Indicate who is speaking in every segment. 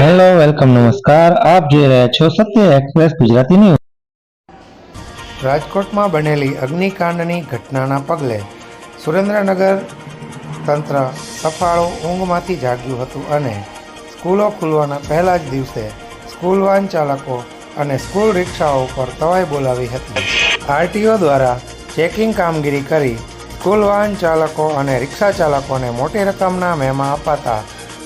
Speaker 1: Hello welcome નમસ્કાર આપ જોઈ રહ્યા છો સત્ય એક્સપ્રેસ ગુજરાતી ન્યૂઝ।
Speaker 2: રાજકોટમાં બનેલી અગ્નિકાંડની ઘટનાના પગલે સુરેન્દ્રનગર તંત્ર સફાળું ઊંઘમાંથી જાગ્યું હતું અને સ્કૂલો ખુલવાના પહેલા જ દિવસે સ્કૂલ વાન ચાલકો અને સ્કૂલ રિક્ષાઓ ઉપર તવાઈ બોલાવી હતી। આરટીઓ દ્વારા ચેકિંગ કામગીરી કરી સ્કૂલ વાહન ચાલકો અને રિક્ષા ચાલકોને મોટી રકમના મેમા અપાતા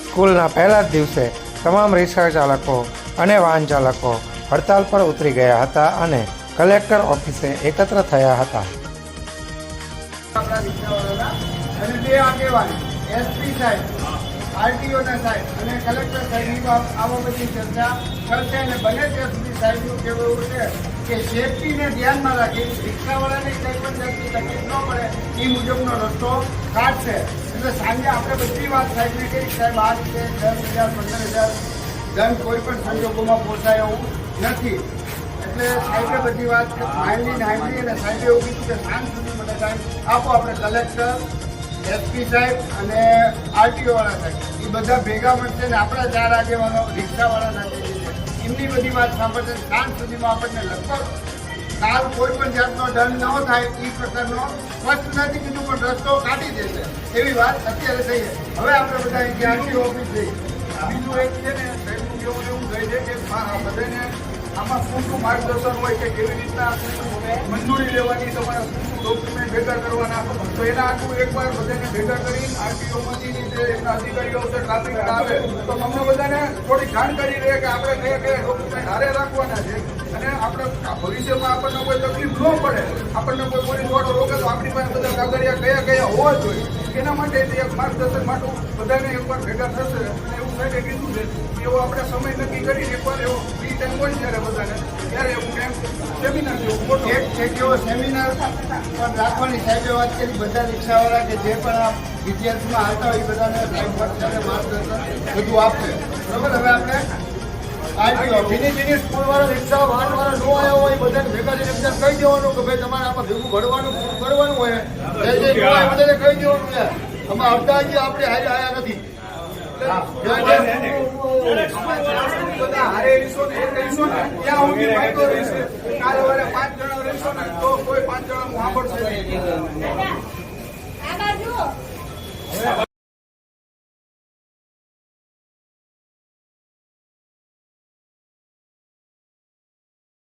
Speaker 2: સ્કૂલના પહેલા જ દિવસે તમામ રિક્ષા ચાલકો અને વાહન ચાલકો હડતાલ પર ઉતરી ગયા હતા અને કલેક્ટર ઓફિસે એકત્ર થયા હતા।
Speaker 3: અને બે આગેવાન એસપી સાહેબ, આરટીઓના સાહેબ અને કલેક્ટર સાહેબની આ બધી ચર્ચા કરશે અને બંને એસપી સાહેબનું કહેવું એવું છે કે સેફટીને ધ્યાનમાં રાખી રિક્ષાવાળાને કંઈ પણ જાતની તકલીફ ન પડે એ મુજબનો રસ્તો કાઢશે। એટલે સાંજે આપણે બધી વાત સાહેબને કરી, સાહેબ આ રીતે 10,000 15,000 દંડ કોઈ પણ સંજોગોમાં પહોંચાય એવું નથી। એટલે સાહેબે બધી વાત માઇન્ડલી અને સાહેબે એવું કીધું કે સાંજ સુધી મને ટાઈમ આપો। આપણે કલેક્ટર, એસપી સાહેબ અને આરટીઓવાળા સાહેબ એ બધા ભેગા મળશે ને આપણા 4 આગેવાનો રિક્ષાવાળા સાથે એમની બધી વાત સાંભળશે। સાંજ સુધીમાં આપણને લગભગ કાલ કોઈ પણ જાતનો દંડ ન થાય એ પ્રકારનો સ્પષ્ટ નથી કીધું પણ રસ્તો કાઢી દેશે એવી વાત અત્યારે થઈ છે। હવે આપણે બધા અહીંથી આરટીઓ ઓફિસ જઈએ। બીજું એક છે ને સાહેબનું કેવું એવું કહે છે કે બધાને આમાં શું માર્ગદર્શન હોય કે કેવી રીતના મંજૂરી લેવાની, તમારે શું ડોક્યુમેન્ટ ભેગા કરવાના, તો એના આટલું એકવાર બધાને ભેગા કરી આરટીઓમાંથી જે એમના અધિકારીઓ છે ટ્રાફિક આવે તો તમને બધાને થોડી જાણકારી રહે કે આપણે કયા કયા ડોક્યુમેન્ટ હારે રાખવાના છે અને આપણે ભવિષ્યમાં આપણને કોઈ તકલીફ ન પડે, આપણને કોઈ પોલીસ વાળો રોકે તો આપણી પાસે બધા કાગળિયા કયા કયા હોવા જોઈએ એના માટે એક માર્ગદર્શન માટે બધાને એકવાર ભેગા થશે અને એવું સાહેબે કીધું છે કે એવો આપણે સમય નક્કી કરી એકવાર એવો ફ્રી ટાઈમ હોય ત્યારે બધાને ત્યારે એવું કેમ સેમિનાર જેવું મોટો એક એવો સેમિનાર પણ રાખવાની સાહેબે વાત કરી। બધા રિક્ષાવાળા કે જે પણ આ વિદ્યાર્થીમાં આવતા હોય એ બધાને સાહેબ માર્ગદર્શન બધું આપશે। બરાબર, હવે આપણે જેની સ્કૂલવાળા રિક્ષા વાહનવાળા ન આવ્યા હોય બધાને ભેગા થઈને બધા કહી દેવાનું કે ભાઈ તમારે આમાં ભેગું ભરવાનું કરવાનું હોય, બધાને કહી દેવાનું છે આમાં આવતા હજી આપણે હારે આવ્યા નથી।